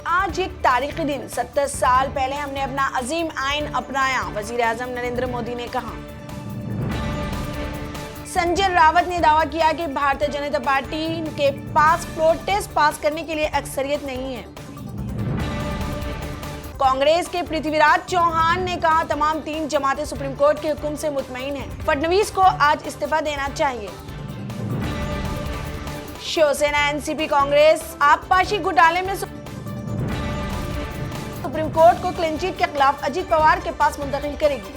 आज एक तारीखी दिन 70 साल पहले हमने अपना अजीम आइन अपनाया, वजीर आजम नरेंद्र मोदी ने कहा। संजय रावत ने दावा किया कि भारतीय जनता पार्टी के पास फ्लोर टेस्ट पास करने के लिए अक्सरियत नहीं है। कांग्रेस के पृथ्वीराज चौहान ने कहा तमाम 3 जमातें सुप्रीम कोर्ट के हुक्म से मुतमईन हैं। फडणवीस को आज इस्तीफा देना चाहिए। शिवसेना, एनसीपी, कांग्रेस आबपाशी घोटाले में सुप्रीम कोर्ट को क्लीन चिट के खिलाफ अजीत पवार के पास मुंतकिल करेगी।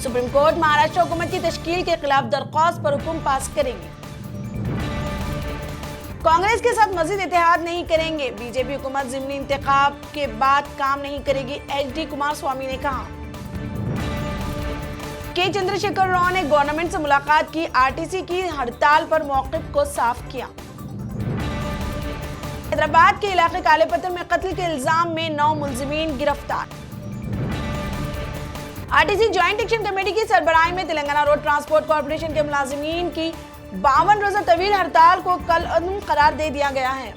सुप्रीम कोर्ट महाराष्ट्र हुकूमत की तश्कील के खिलाफ दरख्वास्त पर हुक्म पास करेगी। कांग्रेस के साथ मजीद इत्तेहाद नहीं करेंगे। बीजेपी हुकूमत ज़िमनी इंतखाब के बाद काम नहीं करेगी, एचडी कुमारस्वामी ने कहा। के चंद्रशेखर राव ने गवर्नमेंट से मुलाकात की, आरटीसी की हड़ताल पर मौक़िफ़ को साफ किया। हैदराबाद के इलाके कालेपत्थर में कत्ल के इल्जाम में 9 मुलजिमीन गिरफ्तार। आरटीसी ज्वाइंट एक्शन कमेटी की सरबराही में तेलंगाना रोड ट्रांसपोर्ट कॉर्पोरेशन के मुलाजिमीन की 52 रोजा तवील हड़ताल को कल अदम करार दे दिया गया है।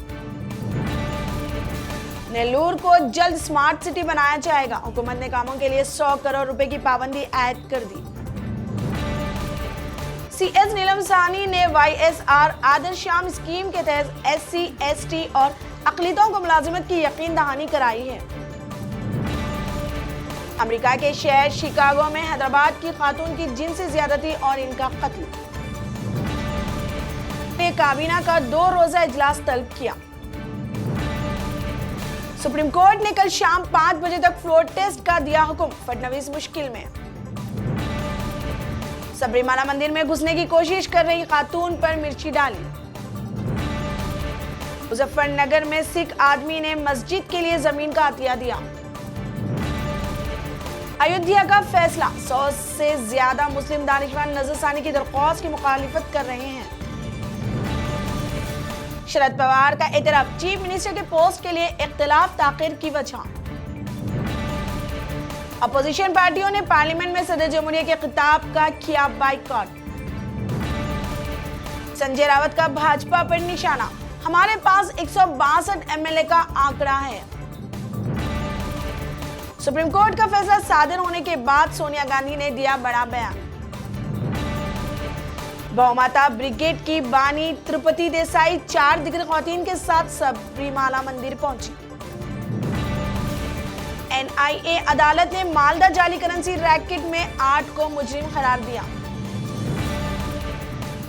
नेल्लूर को जल्द स्मार्ट सिटी बनाया जाएगा। हुकूमत ने कामों के लिए 100 करोड़ रुपए की पाबंदी आयद कर दी। सीएस नीलम साहनी ने वाईएसआर आदर्श शाम स्कीम के तहत एससी, एसटी और अक़लियतों को मुलाजिमत की यकीन दहानी कराई है। अमेरिका के शहर शिकागो में हैदराबाद की खातून की जिनसी ज़्यादती और इनका कत्ल। काबीना का 2 रोजा इजलास तलब किया। सुप्रीम कोर्ट ने कल शाम 5 बजे तक फ्लोर टेस्ट का दिया हुक्म। फडणवीस मुश्किल में। सबरीमाला मंदिर में घुसने की कोशिश कर रही खातून पर मिर्ची डाली। मुजफ्फरनगर में सिख आदमी ने मस्जिद के लिए जमीन का अतिया दिया। अयोध्या का फैसला, 100 से ज्यादा मुस्लिम दानिशमंद नजरसानी की दरख्वास्त की मुखालिफत कर रहे हैं। शरद पवार का एतराफ, चीफ मिनिस्टर के पोस्ट के लिए इख्तिलाफ ताखिर की वजह। अपोजिशन पार्टियों ने पार्लियामेंट में सदर जमहूरिया के खिताब का किया बाइकआउट। संजय रावत का भाजपा पर निशाना, हमारे पास 162 एमएलए का आंकड़ा है। सुप्रीम कोर्ट का फैसला सादर होने के बाद सोनिया गांधी ने दिया बड़ा बयान। बहुमाता ब्रिगेड की बानी त्रिपति देसाई 4 दिग्गज खवातीन के साथ सबरीमाला मंदिर पहुंची। एनआईए अदालत ने मालदा जाली करेंसी रैकेट में 8 को मुजरिम करार दिया।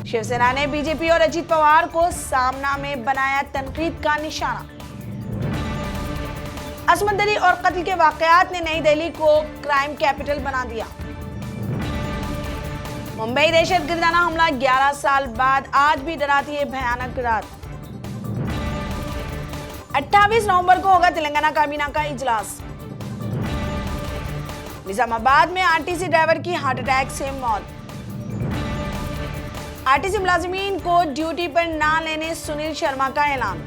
शिवसेना ने बीजेपी और अजीत पवार को सामना में बनाया तनकीद का निशाना। असमत दरी और कत्ल के वाकयात ने नई दिल्ली को क्राइम कैपिटल बना दिया। मुंबई दहशतगर्दाना हमला 11 साल बाद आज भी डराती है भयानक रात। 28 नवंबर को होगा तेलंगाना काबीना का इजलास। निजामाबाद में आरटीसी ड्राइवर की हार्ट अटैक से मौत। आरटीसी मुलाजिमीन को ड्यूटी पर ना लेने सुनील शर्मा का ऐलान।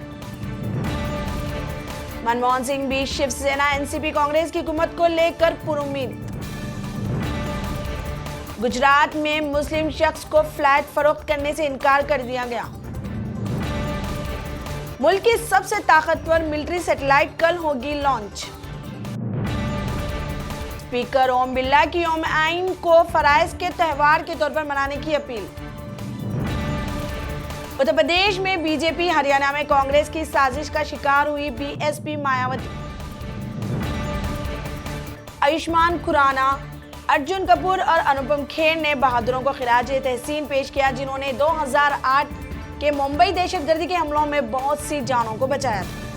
मनमोहन सिंह भी शिवसेना, एनसीपी, कांग्रेस की हुकूमत को लेकर पुरुम्मीद। गुजरात में मुस्लिम शख्स को फ्लैट फरोख्त करने से इनकार कर दिया गया। मुल्क की सबसे ताकतवर मिलिट्री सैटेलाइट कल होगी लॉन्च। स्पीकर ओम बिरला की यौम आइन को फराइज के त्यौहार के तौर पर मनाने की अपील। उत्तर प्रदेश में बीजेपी, हरियाणा में कांग्रेस की साजिश का शिकार हुई बीएसपी मायावती। आयुष्मान खुराना, अर्जुन कपूर और अनुपम खेर ने बहादुरों को खिराज तहसीन पेश किया, जिन्होंने 2008 के मुंबई दहशतगर्दी के हमलों में बहुत सी जानों को बचाया था।